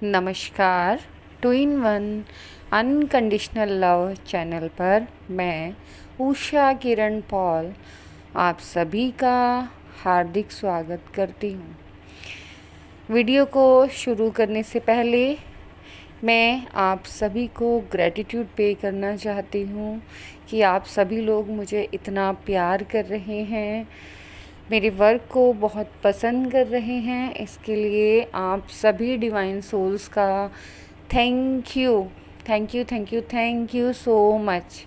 नमस्कार। Two in one unconditional love channel पर मैं उषा किरण पॉल आप सभी का हार्दिक स्वागत करती हूँ। वीडियो को शुरू करने से पहले मैं आप सभी को ग्रैटिट्यूड पे करना चाहती हूँ कि आप सभी लोग मुझे इतना प्यार कर रहे हैं, मेरे वर्क को बहुत पसंद कर रहे हैं। इसके लिए आप सभी डिवाइन सोल्स का thank you thank you thank you thank you so much.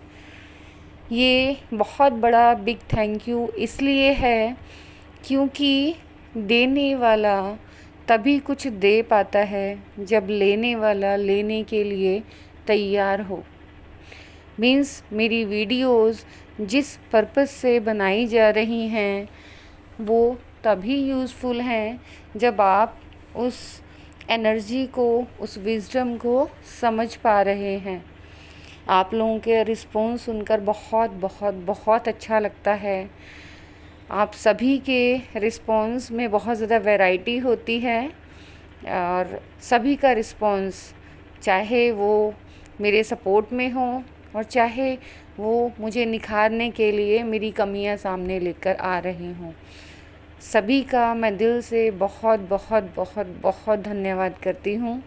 ये बहुत बड़ा बिग थैंक यू इसलिए है क्योंकि देने वाला तभी कुछ दे पाता है जब लेने वाला लेने के लिए तैयार हो। मीन्स मेरी वीडियोस जिस पर्पस से बनाई जा रही हैं वो तभी यूज़फुल हैं जब आप उस एनर्जी को, उस विज़डम को समझ पा रहे हैं। आप लोगों के रिस्पॉन्स सुनकर बहुत बहुत बहुत अच्छा लगता है। आप सभी के रिस्पॉन्स में बहुत ज़्यादा वैरायटी होती है और सभी का रिस्पॉन्स, चाहे वो मेरे सपोर्ट में हो और चाहे वो मुझे निखारने के लिए मेरी कमियां सामने लेकर आ रही हों, सभी का मैं दिल से बहुत बहुत बहुत बहुत धन्यवाद करती हूँ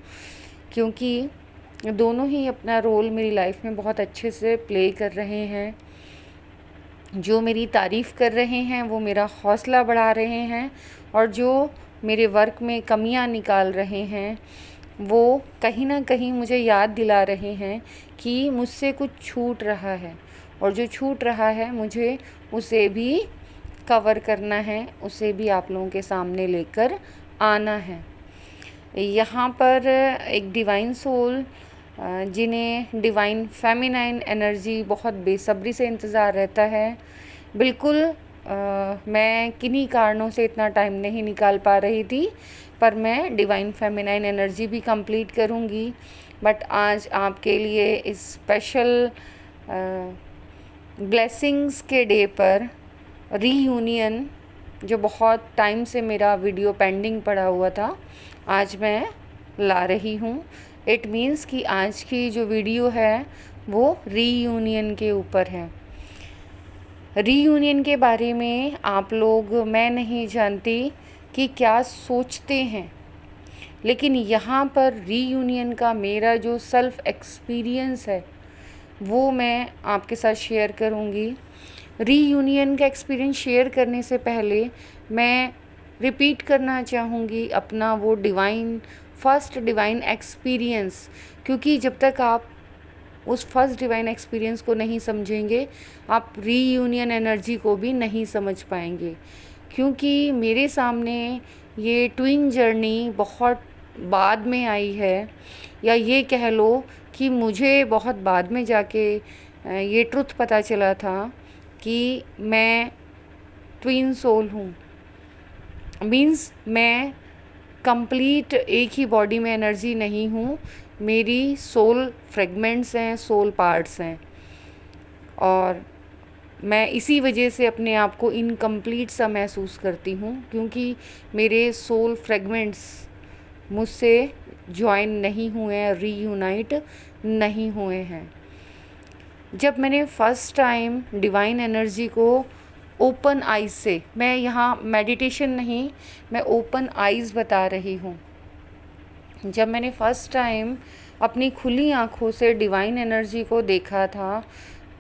क्योंकि दोनों ही अपना रोल मेरी लाइफ में बहुत अच्छे से प्ले कर रहे हैं। जो मेरी तारीफ़ कर रहे हैं वो मेरा हौसला बढ़ा रहे हैं और जो मेरे वर्क में कमियां निकाल रहे हैं वो कहीं ना कहीं मुझे याद दिला रहे हैं कि मुझसे कुछ छूट रहा है और जो छूट रहा है मुझे उसे भी कवर करना है, उसे भी आप लोगों के सामने लेकर आना है। यहाँ पर एक डिवाइन सोल जिन्हें डिवाइन फेमिनाइन एनर्जी बहुत बेसब्री से इंतज़ार रहता है। बिल्कुल मैं किन्हीं कारणों से इतना टाइम नहीं निकाल पा रही थी, पर मैं डिवाइन फेमिनाइन एनर्जी भी कंप्लीट करूँगी। बट आज आपके लिए इस स्पेशल ब्लेसिंग्स के डे पर रीयूनियन, जो बहुत टाइम से मेरा वीडियो पेंडिंग पड़ा हुआ था, आज मैं ला रही हूँ। इट मीन्स कि आज की जो वीडियो है वो रीयूनियन के ऊपर है। रीयूनियन के बारे में आप लोग, मैं नहीं जानती कि क्या सोचते हैं, लेकिन यहाँ पर रीयूनियन का मेरा जो सेल्फ एक्सपीरियंस है वो मैं आपके साथ शेयर करूँगी। रीयूनियन का एक्सपीरियंस शेयर करने से पहले मैं रिपीट करना चाहूँगी अपना वो फर्स्ट डिवाइन एक्सपीरियंस, क्योंकि जब तक आप उस फर्स्ट डिवाइन एक्सपीरियंस को नहीं समझेंगे आप रीयूनियन एनर्जी को भी नहीं समझ पाएंगे। क्योंकि मेरे सामने ये ट्विन जर्नी बहुत बाद में आई है, या ये कह लो कि मुझे बहुत बाद में जाके ये ट्रुथ पता चला था कि मैं ट्विन सोल हूँ। मीन्स मैं कंप्लीट एक ही बॉडी में एनर्जी नहीं हूँ, मेरी सोल फ्रेगमेंट्स हैं, सोल पार्ट्स हैं, और मैं इसी वजह से अपने आप को इनकम्प्लीट सा महसूस करती हूँ क्योंकि मेरे सोल फ्रेगमेंट्स मुझसे ज्वाइन नहीं हुए हैं, रीयूनाइट नहीं हुए हैं। जब मैंने फ़र्स्ट टाइम डिवाइन एनर्जी को ओपन आइज़ से, मैं यहाँ मेडिटेशन नहीं, मैं ओपन आइज़ बता रही हूँ, जब मैंने फ़र्स्ट टाइम अपनी खुली आँखों से डिवाइन एनर्जी को देखा था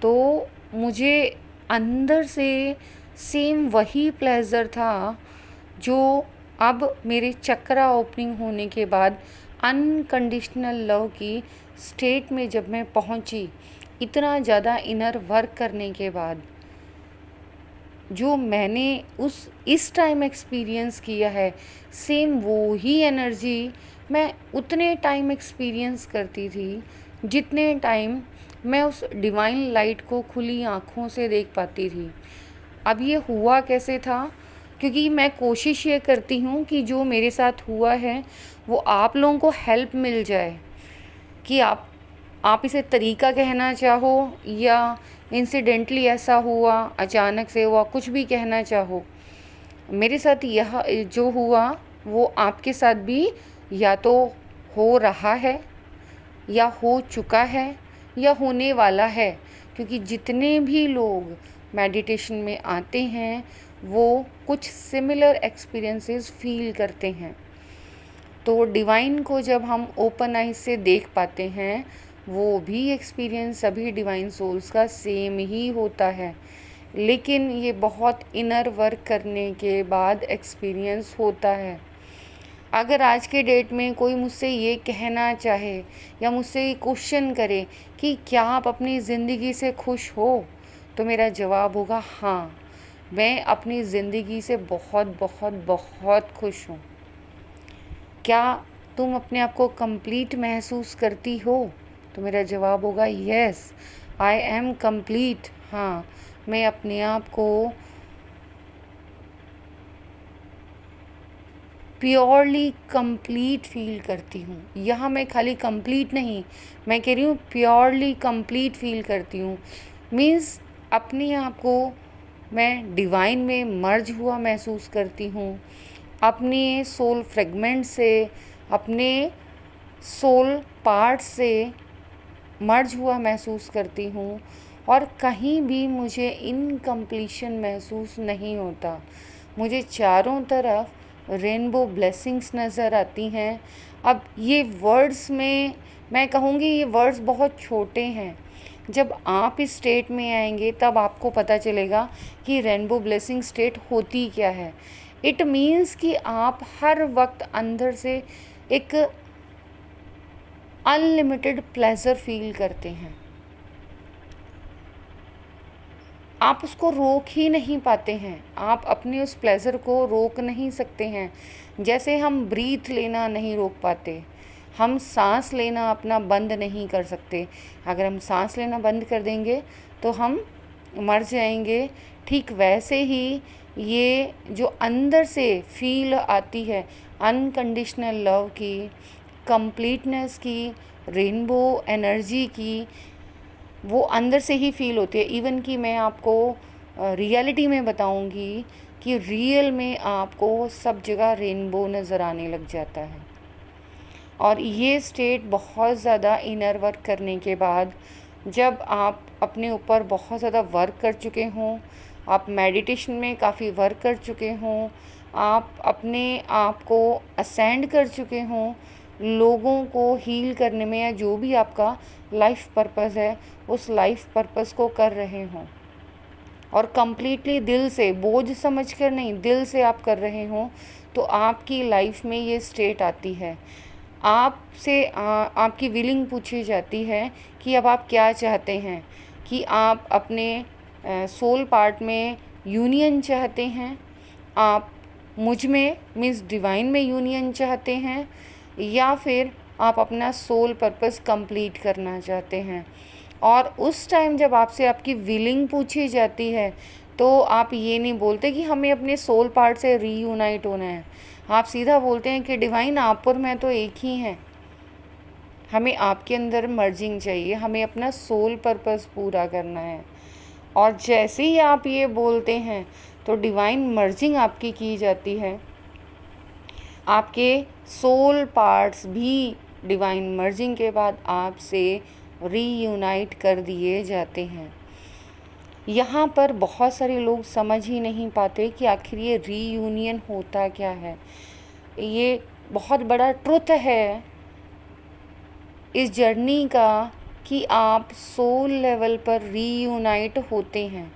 तो मुझे अंदर से सेम वही प्लेजर था जो अब मेरे चक्रा ओपनिंग होने के बाद अनकंडीशनल लव की स्टेट में जब मैं पहुंची, इतना ज़्यादा इनर वर्क करने के बाद जो मैंने इस टाइम एक्सपीरियंस किया है, सेम वो ही एनर्जी मैं उतने टाइम एक्सपीरियंस करती थी जितने टाइम मैं उस डिवाइन लाइट को खुली आँखों से देख पाती थी। अब ये हुआ कैसे था? क्योंकि मैं कोशिश ये करती हूँ कि जो मेरे साथ हुआ है वो आप लोगों को हेल्प मिल जाए, कि आप इसे तरीका कहना चाहो या इंसिडेंटली ऐसा हुआ, अचानक से हुआ, कुछ भी कहना चाहो, मेरे साथ यह जो हुआ वो आपके साथ भी या तो हो रहा है या हो चुका है या होने वाला है, क्योंकि जितने भी लोग मेडिटेशन में आते हैं वो कुछ सिमिलर एक्सपीरियंसेस फील करते हैं। तो डिवाइन को जब हम ओपन आइज से देख पाते हैं, वो भी एक्सपीरियंस सभी डिवाइन सोल्स का सेम ही होता है, लेकिन ये बहुत इनर वर्क करने के बाद एक्सपीरियंस होता है। अगर आज के डेट में कोई मुझसे ये कहना चाहे या मुझसे ये क्वेश्चन करे कि क्या आप अपनी ज़िंदगी से खुश हो, तो मेरा जवाब होगा हाँ, मैं अपनी ज़िंदगी से बहुत बहुत बहुत खुश हूँ। क्या तुम अपने आप को कंप्लीट महसूस करती हो, तो मेरा जवाब होगा यस, आई एम कंप्लीट। हाँ, मैं अपने आप को प्योरली कंप्लीट फील करती हूँ। यहाँ मैं खाली कंप्लीट नहीं, मैं कह रही हूँ प्योरली कंप्लीट फील करती हूँ। मीन्स अपने आप को मैं डिवाइन में मर्ज हुआ महसूस करती हूँ, अपने सोल फ्रेगमेंट से, अपने सोल पार्ट से मर्ज हुआ महसूस करती हूँ, और कहीं भी मुझे इनकम्प्लीशन महसूस नहीं होता। मुझे चारों तरफ रेनबो ब्लेसिंग्स नज़र आती हैं। अब ये वर्ड्स में मैं कहूँगी ये वर्ड्स बहुत छोटे हैं। जब आप इस स्टेट में आएंगे तब आपको पता चलेगा कि रेनबो ब्लेसिंग स्टेट होती क्या है। इट मीन्स कि आप हर वक्त अंदर से एक अनलिमिटेड प्लेजर फील करते हैं। आप उसको रोक ही नहीं पाते हैं, आप अपने उस प्लेजर को रोक नहीं सकते हैं। जैसे हम ब्रीथ लेना नहीं रोक पाते, हम सांस लेना अपना बंद नहीं कर सकते। अगर हम सांस लेना बंद कर देंगे तो हम मर जाएंगे। ठीक वैसे ही ये जो अंदर से फील आती है अनकंडीशनल लव की, कंप्लीटनेस की, रेनबो एनर्जी की, वो अंदर से ही फील होती है। इवन कि मैं आपको रियलिटी में बताऊंगी कि रियल में आपको सब जगह रेनबो नज़र आने लग जाता है। और ये स्टेट बहुत ज़्यादा इनर वर्क करने के बाद, जब आप अपने ऊपर बहुत ज़्यादा वर्क कर चुके हों, आप मेडिटेशन में काफ़ी वर्क कर चुके हों, आप अपने आप को असेंड कर चुके हों, लोगों को हील करने में, या जो भी आपका लाइफ पर्पस है उस लाइफ पर्पस को कर रहे हों, और कम्प्लीटली दिल से, बोझ समझ कर नहीं, दिल से आप कर रहे हों, तो आपकी लाइफ में ये स्टेट आती है। आपसे आपकी विलिंग पूछी जाती है कि अब आप क्या चाहते हैं, कि आप अपने सोल पार्ट में यूनियन चाहते हैं, आप मुझ में मीन्स डिवाइन में यूनियन चाहते हैं, या फिर आप अपना सोल पर्पस कंप्लीट करना चाहते हैं। और उस टाइम जब आपसे आपकी विलिंग पूछी जाती है तो आप ये नहीं बोलते कि हमें अपने सोल पार्ट से रीयूनाइट होना है, आप सीधा बोलते हैं कि डिवाइन आप और मैं तो एक ही हैं, हमें आपके अंदर मर्जिंग चाहिए, हमें अपना सोल पर्पस पूरा करना है। और जैसे ही आप ये बोलते हैं तो डिवाइन मर्जिंग आपकी की जाती है, आपके सोल पार्ट्स भी डिवाइन मर्जिंग के बाद आपसे रीयूनाइट कर दिए जाते हैं। यहाँ पर बहुत सारे लोग समझ ही नहीं पाते कि आखिर ये रीयूनियन होता क्या है। ये बहुत बड़ा ट्रुथ है इस जर्नी का कि आप सोल लेवल पर रीयूनाइट होते हैं,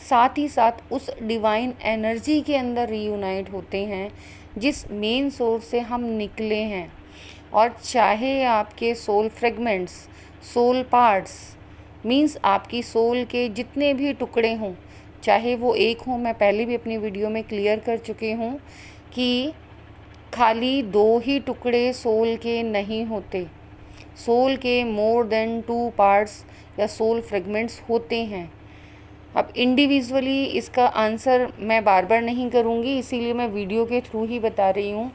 साथ ही साथ उस डिवाइन एनर्जी के अंदर रीयूनाइट होते हैं जिस मेन सोर्स से हम निकले हैं। और चाहे आपके soul fragments, soul parts means आपकी सोल के जितने भी टुकड़े हों, चाहे वो एक हों, मैं पहले भी अपनी वीडियो में क्लियर कर चुकी हूँ कि खाली 2 ही टुकड़े सोल के नहीं होते, सोल के मोर देन 2 पार्ट्स या सोल फ्रेगमेंट्स होते हैं। अब इंडिविजुअली इसका आंसर मैं बार बार नहीं करूँगी, इसीलिए मैं वीडियो के थ्रू ही बता रही हूँ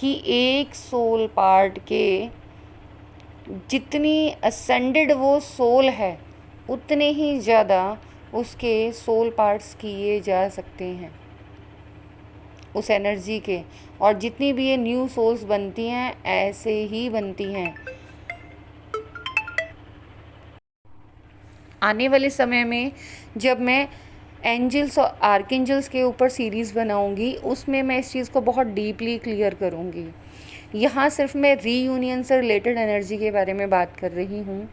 कि एक सोल पार्ट के जितनी असेंडेड वो सोल है उतने ही ज़्यादा उसके सोल पार्ट्स किए जा सकते हैं। उस एनर्जी के। और जितनी भी ये न्यू सोल्स बनती हैं ऐसे ही बनती हैं। आने वाले समय में जब मैं एंजल्स और आर्कएंजल्स के ऊपर सीरीज़ बनाऊंगी उसमें मैं इस चीज़ को बहुत डीपली क्लियर करूंगी। यहाँ सिर्फ मैं रीयूनियन से रिलेटेड एनर्जी के बारे में बात कर रही हूँ।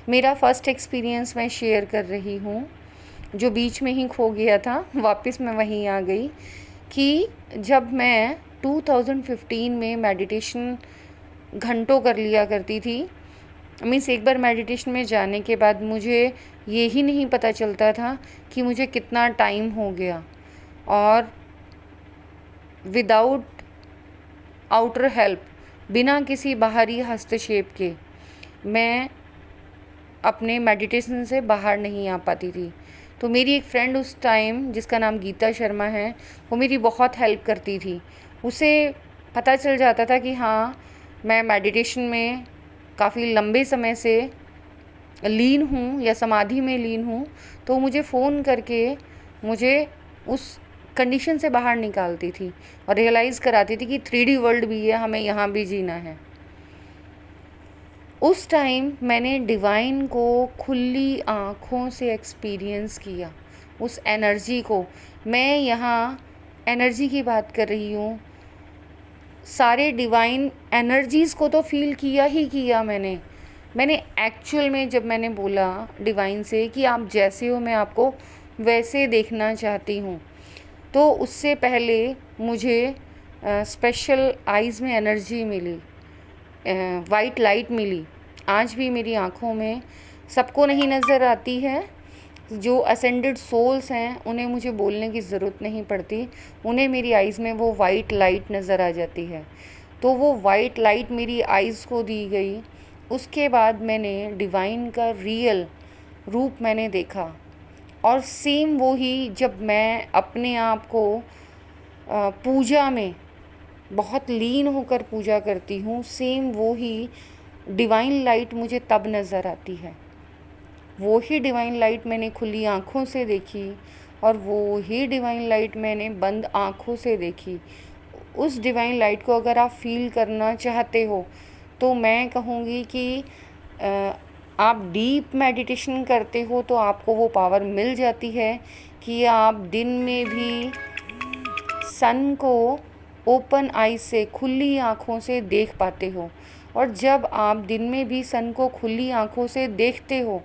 मेरा फर्स्ट एक्सपीरियंस मैं शेयर कर रही हूँ, जो बीच में ही खो गया था, वापस मैं वहीं आ गई। कि जब मैं 2015 में मेडिटेशन घंटों कर लिया करती थी, मीन्स एक बार मेडिटेशन में जाने के बाद मुझे ये ही नहीं पता चलता था कि मुझे कितना टाइम हो गया। और विदाउट आउटर हेल्प, बिना किसी बाहरी हस्तक्षेप के, मैं अपने मेडिटेशन से बाहर नहीं आ पाती थी। तो मेरी एक फ्रेंड उस टाइम, जिसका नाम गीता शर्मा है, वो मेरी बहुत हेल्प करती थी। उसे पता चल जाता था कि हाँ, मैं मेडिटेशन में काफ़ी लंबे समय से लीन हूँ या समाधि में लीन हूँ, तो मुझे फ़ोन करके मुझे उस कंडीशन से बाहर निकालती थी और रियलाइज़ कराती थी कि 3D वर्ल्ड भी है, हमें यहाँ भी जीना है। उस टाइम मैंने डिवाइन को खुली आँखों से एक्सपीरियंस किया, उस एनर्जी को। मैं यहाँ एनर्जी की बात कर रही हूँ, सारे डिवाइन एनर्जीज़ को तो फील किया ही किया मैंने एक्चुअल में जब मैंने बोला डिवाइन से कि आप जैसे हो मैं आपको वैसे देखना चाहती हूँ, तो उससे पहले मुझे स्पेशल आइज़ में एनर्जी मिली, वाइट लाइट मिली। आज भी मेरी आँखों में, सबको नहीं नज़र आती है, जो असेंडेड सोल्स हैं उन्हें मुझे बोलने की ज़रूरत नहीं पड़ती, उन्हें मेरी आइज़ में वो वाइट लाइट नज़र आ जाती है। तो वो वाइट लाइट मेरी आइज़ को दी गई। उसके बाद मैंने डिवाइन का रियल रूप मैंने देखा। और सेम वो ही जब मैं अपने आप को पूजा में बहुत लीन होकर पूजा करती हूँ, सेम वो ही डिवाइन लाइट मुझे तब नज़र आती है। वो ही डिवाइन लाइट मैंने खुली आँखों से देखी और वो ही डिवाइन लाइट मैंने बंद आँखों से देखी। उस डिवाइन लाइट को अगर आप फील करना चाहते हो तो मैं कहूँगी कि आप डीप मेडिटेशन करते हो तो आपको वो पावर मिल जाती है कि आप दिन में भी सन को ओपन आई से, खुली आँखों से देख पाते हो। और जब आप दिन में भी सन को खुली आँखों से देखते हो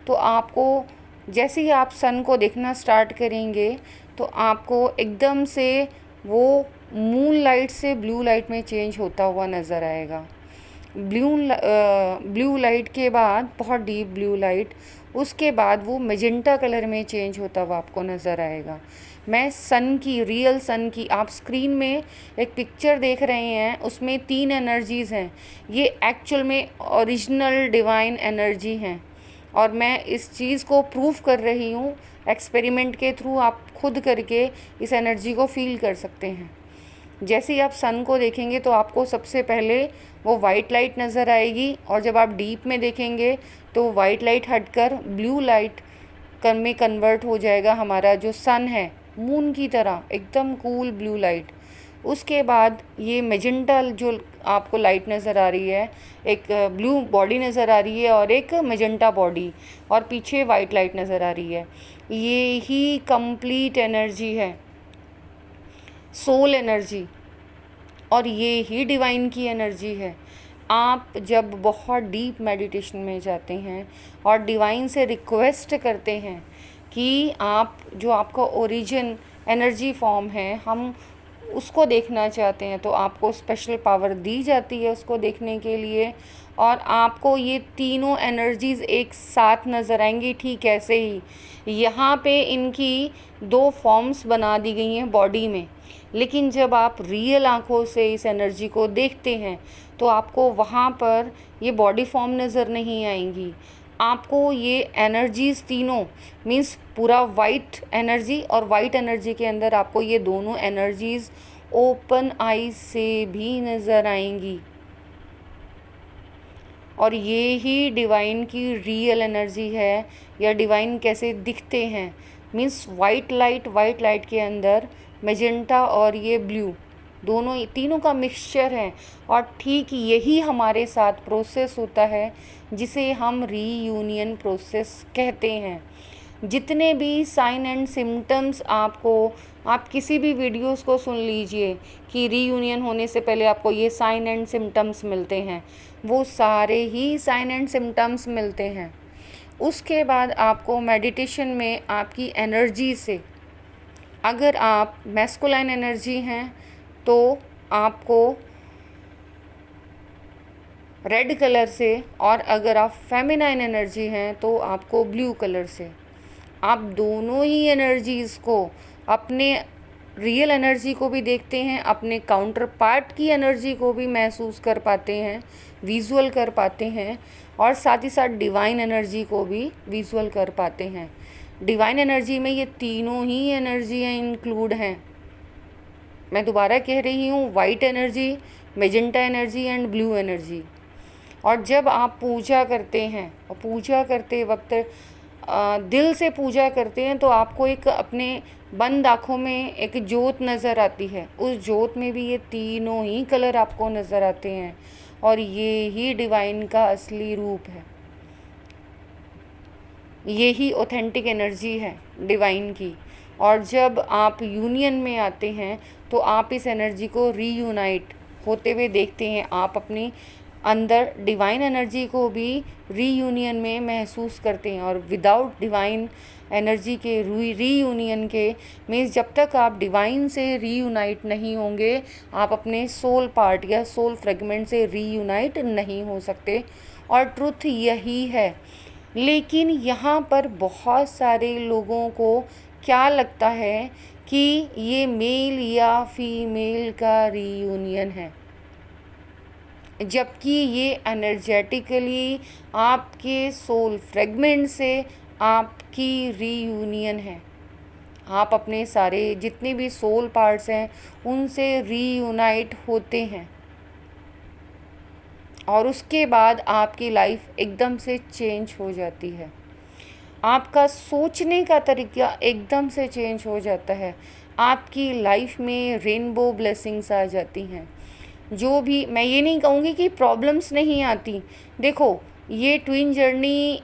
तो आपको, जैसे ही आप सन को देखना स्टार्ट करेंगे तो आपको एकदम से वो मून लाइट से ब्लू लाइट में चेंज होता हुआ नज़र आएगा। ब्लू लाइट के बाद बहुत डीप ब्लू लाइट, उसके बाद वो मेजेंटा कलर में चेंज होता हुआ आपको नज़र आएगा। मैं सन की, रियल सन की, आप स्क्रीन में एक पिक्चर देख रहे हैं, उसमें 3 एनर्जीज़ हैं। ये एक्चुअल में ओरिजिनल डिवाइन एनर्जी हैं और मैं इस चीज़ को प्रूफ कर रही हूँ एक्सपेरिमेंट के थ्रू। आप खुद करके इस एनर्जी को फील कर सकते हैं। जैसे ही आप सन को देखेंगे तो आपको सबसे पहले वो वाइट लाइट नज़र आएगी और जब आप डीप में देखेंगे तो वाइट लाइट हटकर ब्लू लाइट में कन्वर्ट हो जाएगा हमारा जो सन है, मून की तरह एकदम कूल ब्लू लाइट। उसके बाद ये मेजेंटा जो आपको लाइट नज़र आ रही है, एक ब्लू बॉडी नज़र आ रही है और एक मेजेंटा बॉडी, और पीछे वाइट लाइट नज़र आ रही है। ये ही कंप्लीट एनर्जी है, सोल एनर्जी, और ये ही डिवाइन की एनर्जी है। आप जब बहुत डीप मेडिटेशन में जाते हैं और डिवाइन से रिक्वेस्ट करते हैं कि आप, जो आपका ओरिजिन एनर्जी फॉर्म है, हम उसको देखना चाहते हैं, तो आपको स्पेशल पावर दी जाती है उसको देखने के लिए। और आपको ये तीनों एनर्जीज़ एक साथ नज़र आएंगी। ठीक ऐसे ही यहाँ पे इनकी 2 फॉर्म्स बना दी गई हैं बॉडी में, लेकिन जब आप रियल आँखों से इस एनर्जी को देखते हैं तो आपको वहाँ पर ये बॉडी फॉर्म नज़र नहीं आएंगी। आपको ये एनर्जीज़ तीनों, मीन्स पूरा वाइट एनर्जी, और वाइट एनर्जी के अंदर आपको ये दोनों एनर्जीज़ ओपन आई से भी नज़र आएंगी। और ये ही डिवाइन की रियल एनर्जी है, या डिवाइन कैसे दिखते हैं मीन्स वाइट लाइट के अंदर मैजेंटा और ये ब्लू दोनों तीनों का मिक्सचर है। और ठीक यही हमारे साथ प्रोसेस होता है जिसे हम रीयूनियन प्रोसेस कहते हैं। जितने भी साइन एंड सिम्टम्स आप किसी भी वीडियोस को सुन लीजिए कि रीयूनियन होने से पहले आपको ये साइन एंड सिम्टम्स मिलते हैं, वो सारे ही साइन एंड सिम्टम्स मिलते हैं। उसके बाद आपको मेडिटेशन में आपकी एनर्जी से, अगर आप मैस्कुलाइन एनर्जी हैं तो आपको रेड कलर से, और अगर आप फेमिनाइन एनर्जी हैं तो आपको ब्लू कलर से। आप दोनों ही एनर्जीज़ को, अपने रियल एनर्जी को भी देखते हैं, अपने काउंटर पार्ट की एनर्जी को भी महसूस कर पाते हैं, विजुअल कर पाते हैं, और साथ ही साथ डिवाइन एनर्जी को भी विजुअल कर पाते हैं। डिवाइन एनर्जी में ये तीनों ही एनर्जियाँ इंक्लूड हैं। मैं दोबारा कह रही हूँ, white energy, magenta energy and blue energy. और जब आप पूजा करते हैं और पूजा करते वक्त दिल से पूजा करते हैं तो आपको एक अपने बंद आँखों में एक जोत नज़र आती है। उस जोत में भी ये तीनों ही कलर आपको नज़र आते हैं, और ये ही डिवाइन का असली रूप है। यही ऑथेंटिक एनर्जी है डिवाइन की। और जब आप यूनियन में आते हैं तो आप इस एनर्जी को रीयूनाइट होते हुए देखते हैं। आप अपनी अंदर डिवाइन एनर्जी को भी रीयूनियन में महसूस करते हैं। और विदाउट डिवाइन एनर्जी के रीयूनियन के मीन्स जब तक आप डिवाइन से रीयूनाइट नहीं होंगे, आप अपने सोल पार्ट या सोल फ्रेगमेंट से रीयूनाइट नहीं हो सकते। और ट्रुथ यही है। लेकिन यहाँ पर बहुत सारे लोगों को क्या लगता है कि ये मेल या फीमेल का रीयूनियन है, जबकि ये एनर्जेटिकली आपके सोल फ्रेगमेंट से आपकी रीयूनियन है। आप अपने सारे जितने भी सोल पार्ट्स हैं उनसे रीयूनाइट होते हैं, और उसके बाद आपकी लाइफ एकदम से चेंज हो जाती है। आपका सोचने का तरीका एकदम से चेंज हो जाता है। आपकी लाइफ में रेनबो ब्लेसिंग्स आ जाती हैं। जो भी, मैं ये नहीं कहूँगी कि प्रॉब्लम्स नहीं आती। देखो, ये ट्विन जर्नी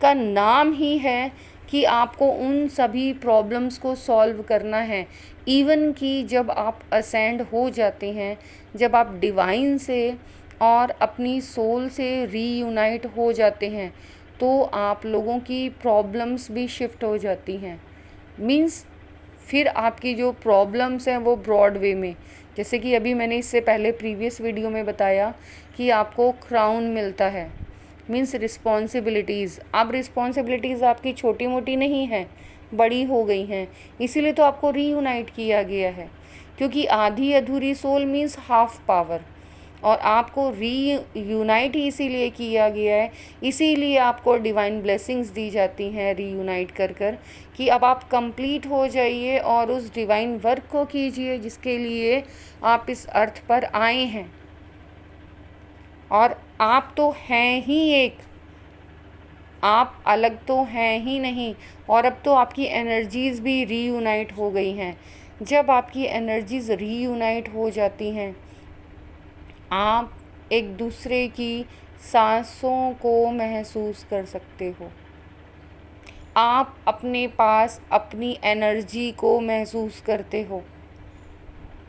का नाम ही है कि आपको उन सभी प्रॉब्लम्स को सॉल्व करना है। इवन कि जब आप असेंड हो जाते हैं, जब आप डिवाइन से और अपनी सोल से रीयूनाइट हो जाते हैं, तो आप लोगों की प्रॉब्लम्स भी शिफ्ट हो जाती हैं। मीन्स फिर आपकी जो प्रॉब्लम्स हैं वो ब्रॉड वे में, जैसे कि अभी मैंने इससे पहले प्रीवियस वीडियो में बताया कि आपको क्राउन मिलता है, मीन्स रिस्पॉन्सिबिलिटीज़। अब रिस्पॉन्सिबिलिटीज़ आपकी छोटी मोटी नहीं हैं, बड़ी हो गई हैं। इसीलिए तो आपको रीयूनाइट किया गया है, क्योंकि आधी अधूरी सोल मीन्स हाफ पावर, और आपको रीयूनाइट ही इसीलिए किया गया है। इसीलिए आपको डिवाइन ब्लेसिंग्स दी जाती हैं रीयूनाइट कर कर, कि अब आप कंप्लीट हो जाइए और उस डिवाइन वर्क को कीजिए जिसके लिए आप इस अर्थ पर आए हैं। और आप तो हैं ही एक, आप अलग तो हैं ही नहीं। और अब तो आपकी एनर्जीज़ भी रीयूनाइट हो गई हैं। जब आपकी एनर्जीज़ रीयूनाइट हो जाती हैं, आप एक दूसरे की सांसों को महसूस कर सकते हो। आप अपने पास अपनी एनर्जी को महसूस करते हो।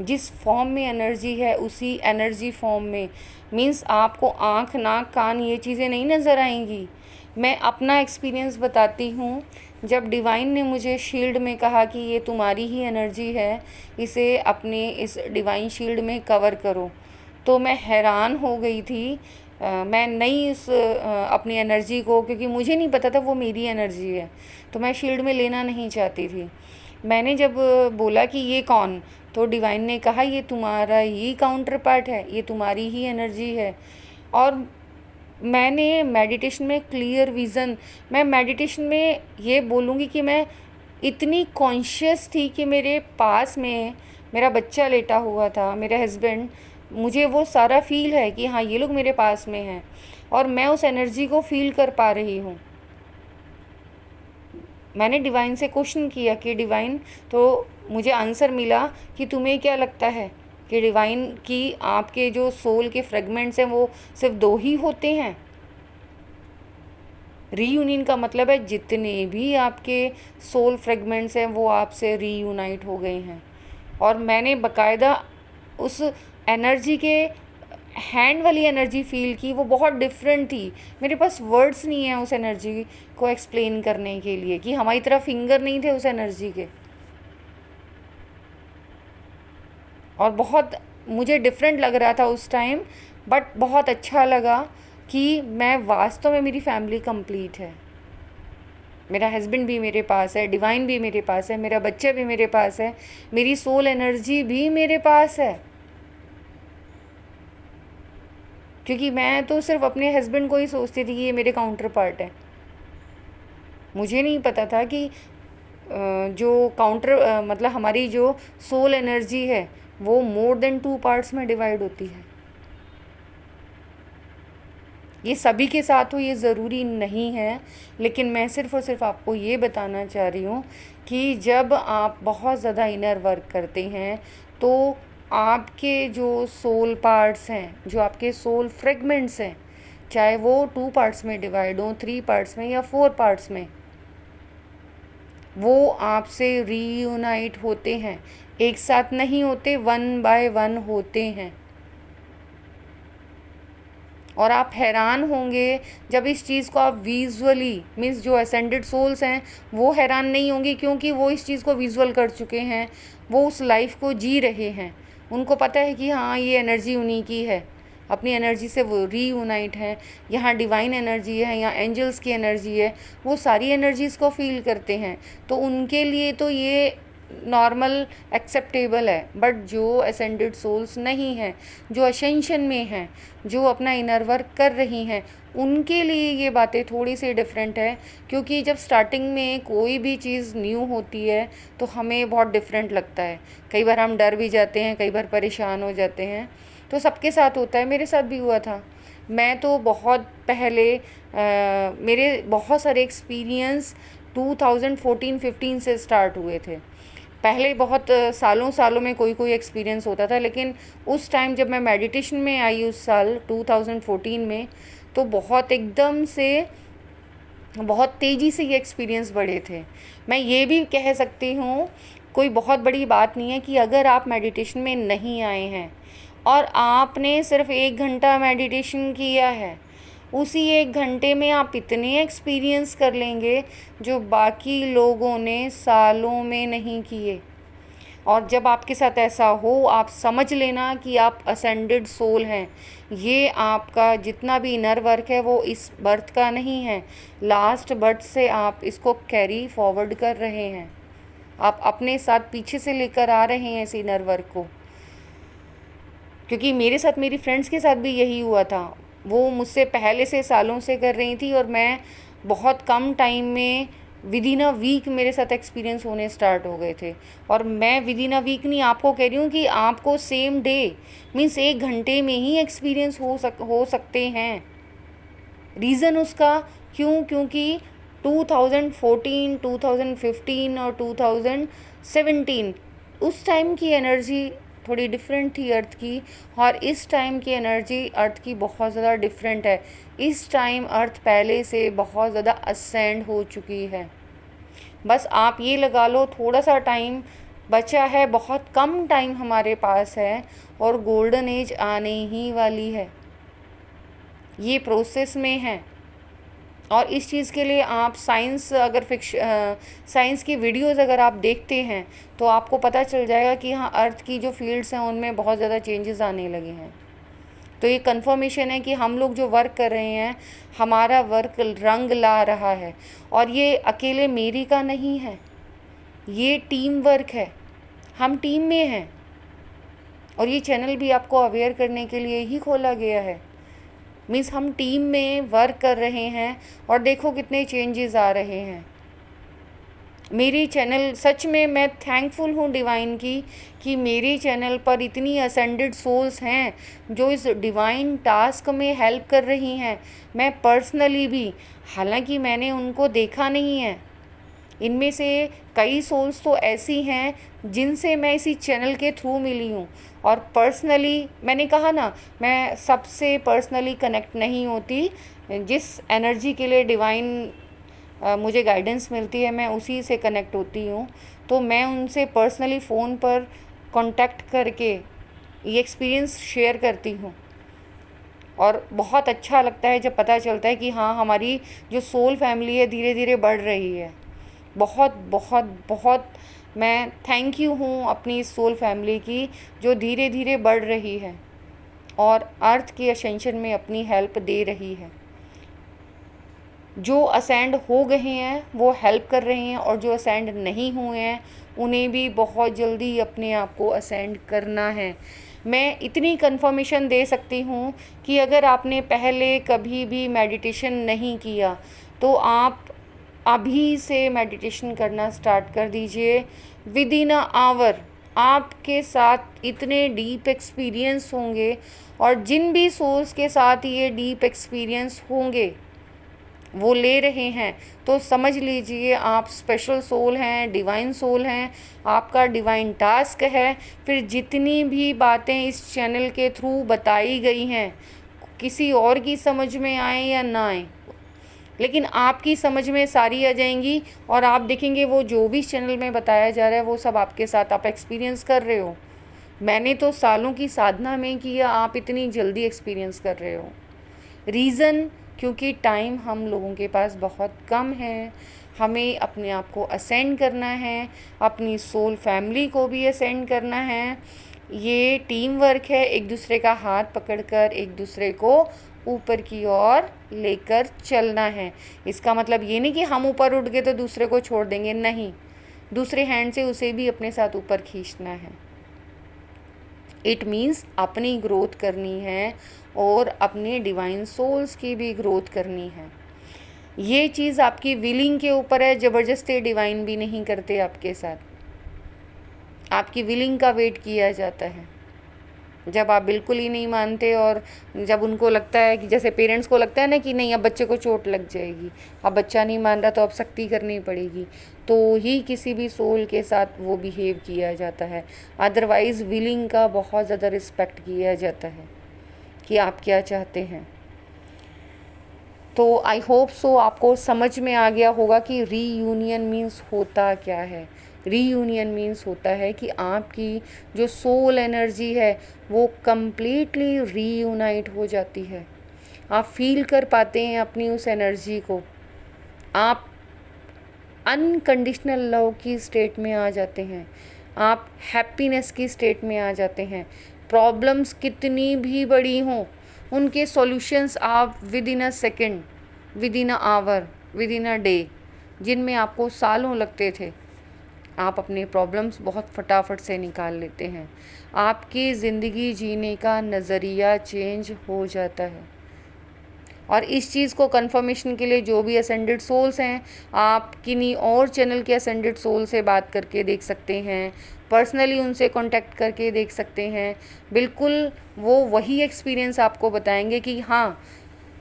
जिस फॉर्म में एनर्जी है उसी एनर्जी फॉर्म में, मीन्स आपको आँख नाक कान ये चीज़ें नहीं नज़र आएंगी। मैं अपना एक्सपीरियंस बताती हूँ। जब डिवाइन ने मुझे शील्ड में कहा कि ये तुम्हारी ही एनर्जी है, इसे अपने इस डिवाइन शील्ड में कवर करो, तो मैं हैरान हो गई थी। मैं नहीं इस अपनी एनर्जी को, क्योंकि मुझे नहीं पता था वो मेरी एनर्जी है, तो मैं शील्ड में लेना नहीं चाहती थी। मैंने जब बोला कि ये कौन, तो डिवाइन ने कहा ये तुम्हारा ही काउंटर पार्ट है, ये तुम्हारी ही एनर्जी है। और मैंने मेडिटेशन में क्लियर विज़न, मैं मेडिटेशन में ये बोलूँगी कि मैं इतनी कॉन्शियस थी कि मेरे पास में मेरा बच्चा लेटा हुआ था, मेरा हस्बैंड, मुझे वो सारा फील है कि हाँ ये लोग मेरे पास में हैं, और मैं उस एनर्जी को फील कर पा रही हूँ। मैंने डिवाइन से क्वेश्चन किया कि डिवाइन, तो मुझे आंसर मिला कि तुम्हें क्या लगता है कि डिवाइन की आपके जो सोल के फ्रेगमेंट्स हैं वो सिर्फ 2 ही होते हैं? रीयूनियन का मतलब है जितने भी आपके सोल फ्रेगमेंट्स हैं वो आपसे रीयूनाइट हो गए हैं। और मैंने बकायदा उस एनर्जी के हैंड वाली एनर्जी फील की, वो बहुत डिफरेंट थी। मेरे पास वर्ड्स नहीं है उस एनर्जी को एक्सप्लेन करने के लिए कि हमारी तरफ फिंगर नहीं थे उस एनर्जी के। और बहुत मुझे डिफरेंट लग रहा था उस टाइम, बट बहुत अच्छा लगा कि मैं वास्तव में मेरी फैमिली कंप्लीट है। मेरा हस्बैंड भी मेरे पास है, डिवाइन भी मेरे पास है, मेरा बच्चा भी मेरे पास है, मेरी सोल एनर्जी भी मेरे पास है। क्योंकि मैं तो सिर्फ अपने हस्बैंड को ही सोचती थी कि ये मेरे काउंटर पार्ट है। मुझे नहीं पता था कि जो काउंटर मतलब हमारी जो सोल एनर्जी है वो मोर देन 2 पार्ट्स में डिवाइड होती है। ये सभी के साथ हो ये ज़रूरी नहीं है, लेकिन मैं सिर्फ़ और सिर्फ आपको ये बताना चाह रही हूँ कि जब आप बहुत ज़्यादा इनर वर्क करते हैं तो आपके जो सोल पार्ट्स हैं, जो आपके सोल फ्रेगमेंट्स हैं, चाहे वो 2 पार्ट्स में डिवाइड हों, 3 पार्ट्स में या 4 पार्ट्स में, वो आपसे रीयूनाइट होते हैं। एक साथ नहीं होते, 1 बाय 1 होते हैं। और आप हैरान होंगे जब इस चीज़ को आप विजुअली, मीन्स जो असेंडेड सोल्स हैं वो हैरान नहीं होंगे, क्योंकि वो इस चीज़ को विजुअल कर चुके हैं, वो उस लाइफ को जी रहे हैं। उनको पता है कि हाँ ये एनर्जी उन्हीं की है, अपनी एनर्जी से वो रीयूनाइट है। यहाँ डिवाइन एनर्जी है, यहाँ एंजल्स की एनर्जी है, वो सारी एनर्जीज़ को फील करते हैं। तो उनके लिए तो ये नॉर्मल एक्सेप्टेबल है। बट जो असेंडेड सोल्स नहीं हैं, जो असेंशन में हैं, जो अपना इनर वर्क कर रही हैं, उनके लिए ये बातें थोड़ी सी डिफरेंट है। क्योंकि जब स्टार्टिंग में कोई भी चीज़ न्यू होती है तो हमें बहुत डिफरेंट लगता है। कई बार हम डर भी जाते हैं, कई बार परेशान हो जाते हैं। तो सबके साथ होता है, मेरे साथ भी हुआ था। मैं तो बहुत पहले मेरे बहुत सारे एक्सपीरियंस 2014-15 से स्टार्ट हुए थे। पहले बहुत सालों सालों में कोई कोई एक्सपीरियंस होता था, लेकिन उस टाइम जब मैं मेडिटेशन में आई उस साल 2014 में, तो बहुत एकदम से बहुत तेज़ी से ये एक्सपीरियंस बढ़े थे। मैं ये भी कह सकती हूँ, कोई बहुत बड़ी बात नहीं है कि अगर आप मेडिटेशन में नहीं आए हैं और आपने सिर्फ 1 घंटा मेडिटेशन किया है, उसी 1 घंटे में आप इतने एक्सपीरियंस कर लेंगे जो बाकी लोगों ने सालों में नहीं किए। और जब आपके साथ ऐसा हो, आप समझ लेना कि आप असेंडेड सोल हैं। ये आपका जितना भी इनर वर्क है वो इस बर्थ का नहीं है, लास्ट बर्थ से आप इसको कैरी फॉरवर्ड कर रहे हैं। आप अपने साथ पीछे से लेकर आ रहे हैं इस इनर वर्क को। क्योंकि मेरे साथ, मेरी फ्रेंड्स के साथ भी यही हुआ था। वो मुझसे पहले से सालों से कर रही थी और मैं बहुत कम टाइम में विद इन अ वीक मेरे साथ एक्सपीरियंस होने स्टार्ट हो गए थे। और मैं विद इन अ वीक नहीं, आपको कह रही हूँ कि आपको सेम डे मीन्स 1 घंटे में ही एक्सपीरियंस हो सकते हैं। रीज़न उसका क्यों? क्योंकि 2014, 2015 और 2017 उस टाइम की एनर्जी थोड़ी डिफरेंट थी अर्थ की, और इस टाइम की एनर्जी अर्थ की बहुत ज़्यादा डिफरेंट है। इस टाइम अर्थ पहले से बहुत ज़्यादा असेंड हो चुकी है। बस आप ये लगा लो, थोड़ा सा टाइम बचा है, बहुत कम टाइम हमारे पास है और गोल्डन एज आने ही वाली है। ये प्रोसेस में है। और इस चीज़ के लिए आप साइंस की वीडियोस अगर आप देखते हैं तो आपको पता चल जाएगा कि हाँ, अर्थ की जो फील्ड्स हैं उनमें बहुत ज़्यादा चेंजेस आने लगे हैं। तो ये कंफर्मेशन है कि हम लोग जो वर्क कर रहे हैं, हमारा वर्क रंग ला रहा है। और ये अकेले मेरी का नहीं है, ये टीम वर्क है, हम टीम में हैं। और ये चैनल भी आपको अवेयर करने के लिए ही खोला गया है। मीन्स हम टीम में वर्क कर रहे हैं और देखो कितने चेंजेस आ रहे हैं। मेरी चैनल, सच में मैं थैंकफुल हूँ डिवाइन की कि मेरे चैनल पर इतनी असेंडेड सोल्स हैं जो इस डिवाइन टास्क में हेल्प कर रही हैं। मैं पर्सनली भी, हालांकि मैंने उनको देखा नहीं है, इनमें से कई सोल्स तो ऐसी हैं जिनसे मैं इसी चैनल के थ्रू मिली हूँ, और पर्सनली मैंने कहा ना, मैं सबसे पर्सनली कनेक्ट नहीं होती। जिस एनर्जी के लिए डिवाइन मुझे गाइडेंस मिलती है, मैं उसी से कनेक्ट होती हूँ। तो मैं उनसे पर्सनली फ़ोन पर कांटेक्ट करके ये एक्सपीरियंस शेयर करती हूँ, और बहुत अच्छा लगता है जब पता चलता है कि हाँ, हमारी जो सोल फैमिली है धीरे धीरे बढ़ रही है। बहुत बहुत बहुत मैं थैंक यू हूँ अपनी इस सोल फैमिली की, जो धीरे धीरे बढ़ रही है और अर्थ की असेंशन में अपनी हेल्प दे रही है। जो असेंड हो गए हैं वो हेल्प कर रहे हैं, और जो असेंड नहीं हुए हैं उन्हें भी बहुत जल्दी अपने आप को असेंड करना है। मैं इतनी कंफर्मेशन दे सकती हूँ कि अगर आपने पहले कभी भी मेडिटेशन नहीं किया तो आप अभी से मेडिटेशन करना स्टार्ट कर दीजिए। विद इन अ आवर आपके साथ इतने डीप एक्सपीरियंस होंगे, और जिन भी सोल्स के साथ ये डीप एक्सपीरियंस होंगे वो ले रहे हैं, तो समझ लीजिए आप स्पेशल सोल हैं, डिवाइन सोल हैं, आपका डिवाइन टास्क है। फिर जितनी भी बातें इस चैनल के थ्रू बताई गई हैं, किसी और की समझ में आए या ना आए, लेकिन आपकी समझ में सारी आ जाएंगी, और आप देखेंगे वो जो भी इस चैनल में बताया जा रहा है वो सब आपके साथ आप एक्सपीरियंस कर रहे हो। मैंने तो सालों की साधना में किया, आप इतनी जल्दी एक्सपीरियंस कर रहे हो। रीज़न क्योंकि टाइम हम लोगों के पास बहुत कम है। हमें अपने आप को असेंड करना है, अपनी सोल फैमिली को भी असेंड करना है। ये टीम वर्क है, एक दूसरे का हाथ पकड़कर एक दूसरे को ऊपर की ओर लेकर चलना है। इसका मतलब ये नहीं कि हम ऊपर उठ गए तो दूसरे को छोड़ देंगे, नहीं, दूसरे हैंड से उसे भी अपने साथ ऊपर खींचना है। इट मीन्स अपनी ग्रोथ करनी है और अपने डिवाइन सोल्स की भी ग्रोथ करनी है। ये चीज़ आपकी विलिंग के ऊपर है, ज़बरदस्ती डिवाइन भी नहीं करते आपके साथ, आपकी विलिंग का वेट किया जाता है। जब आप बिल्कुल ही नहीं मानते, और जब उनको लगता है कि जैसे पेरेंट्स को लगता है ना कि नहीं अब बच्चे को चोट लग जाएगी, अब बच्चा नहीं मान रहा तो अब सख्ती करनी पड़ेगी, तो ही किसी भी सोल के साथ वो बिहेव किया जाता है। अदरवाइज़ विलिंग का बहुत ज़्यादा रिस्पेक्ट किया जाता है कि आप क्या चाहते हैं। तो आई होप सो आपको समझ में आ गया होगा कि रीयूनियन मीन्स होता क्या है। रीयूनियन मीन्स होता है कि आपकी जो सोल एनर्जी है वो कम्प्लीटली रीयूनाइट हो जाती है। आप फील कर पाते हैं अपनी उस एनर्जी को, आप अनकंडीशनल लव की स्टेट में आ जाते हैं, आप हैप्पीनेस की स्टेट में आ जाते हैं। प्रॉब्लम्स कितनी भी बड़ी हों उनके सॉल्यूशंस आप within a second, within a hour, within a day, जिनमें आपको सालों लगते थे, आप अपने प्रॉब्लम्स बहुत फटाफट से निकाल लेते हैं। आपकी ज़िंदगी जीने का नज़रिया चेंज हो जाता है। और इस चीज़ को कंफर्मेशन के लिए जो भी असेंडेड सोल्स हैं, आप किन्हीं और चैनल के असेंडेड सोल से बात करके देख सकते हैं, पर्सनली उनसे कांटेक्ट करके देख सकते हैं। बिल्कुल वो वही एक्सपीरियंस आपको बताएंगे कि हाँ,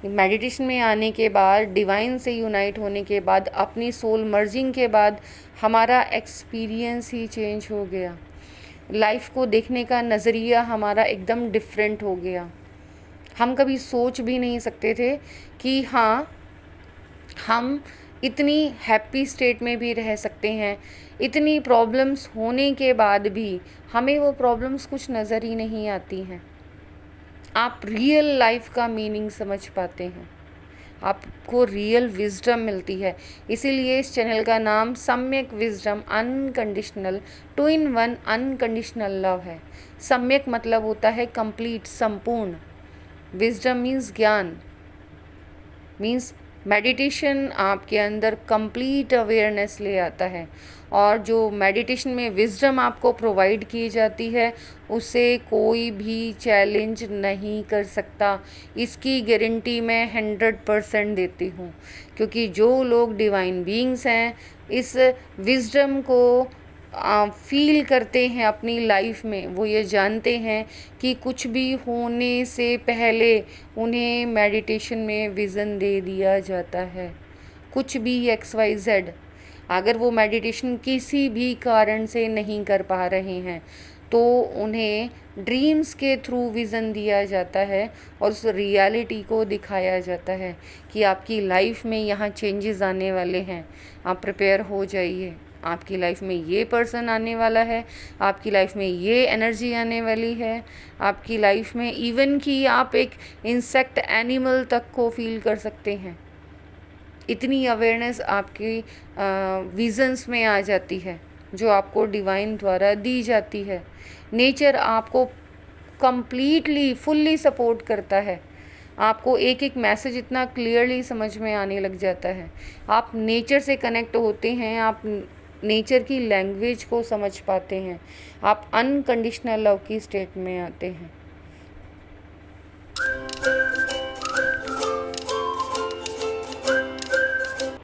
मेडिटेशन में आने के बाद, डिवाइन से यूनाइट होने के बाद, अपनी सोल मर्जिंग के बाद हमारा एक्सपीरियंस ही चेंज हो गया। लाइफ को देखने का नज़रिया हमारा एकदम डिफरेंट हो गया। हम कभी सोच भी नहीं सकते थे कि हाँ, हम इतनी हैप्पी स्टेट में भी रह सकते हैं। इतनी प्रॉब्लम्स होने के बाद भी हमें वो प्रॉब्लम्स कुछ नज़र ही नहीं आती हैं। आप रियल लाइफ का मीनिंग समझ पाते हैं, आपको रियल विजडम मिलती है। इसीलिए इस चैनल का नाम सम्यक wisdom unconditional 2-in-1 unconditional love है। सम्यक मतलब होता है कंप्लीट, संपूर्ण। विजडम मीन्स ज्ञान, मीन्स मेडिटेशन आपके अंदर कंप्लीट अवेयरनेस ले आता है। और जो मेडिटेशन में विजडम आपको प्रोवाइड की जाती है उसे कोई भी चैलेंज नहीं कर सकता। इसकी गारंटी मैं 100% देती हूँ, क्योंकि जो लोग डिवाइन बीइंग्स हैं इस विजडम को फील करते हैं अपनी लाइफ में, वो ये जानते हैं कि कुछ भी होने से पहले उन्हें मेडिटेशन में विज़न दे दिया जाता है। कुछ भी XYZ, अगर वो मेडिटेशन किसी भी कारण से नहीं कर पा रहे हैं तो उन्हें ड्रीम्स के थ्रू विज़न दिया जाता है और उस रियलिटी को दिखाया जाता है कि आपकी लाइफ में यहाँ चेंजेस आने वाले हैं, आप प्रिपेयर हो जाइए। आपकी लाइफ में ये पर्सन आने वाला है, आपकी लाइफ में ये एनर्जी आने वाली है, आपकी लाइफ में इवन कि आप एक इंसेक्ट एनिमल तक को फील कर सकते हैं। इतनी अवेयरनेस आपकी विजन्स में आ जाती है जो आपको डिवाइन द्वारा दी जाती है। नेचर आपको कंप्लीटली फुल्ली सपोर्ट करता है। आपको एक एक मैसेज इतना क्लियरली समझ में आने लग जाता है। आप नेचर से कनेक्ट होते हैं, आप नेचर की लैंग्वेज को समझ पाते हैं, आप अनकंडीशनल लव की स्टेट में आते हैं।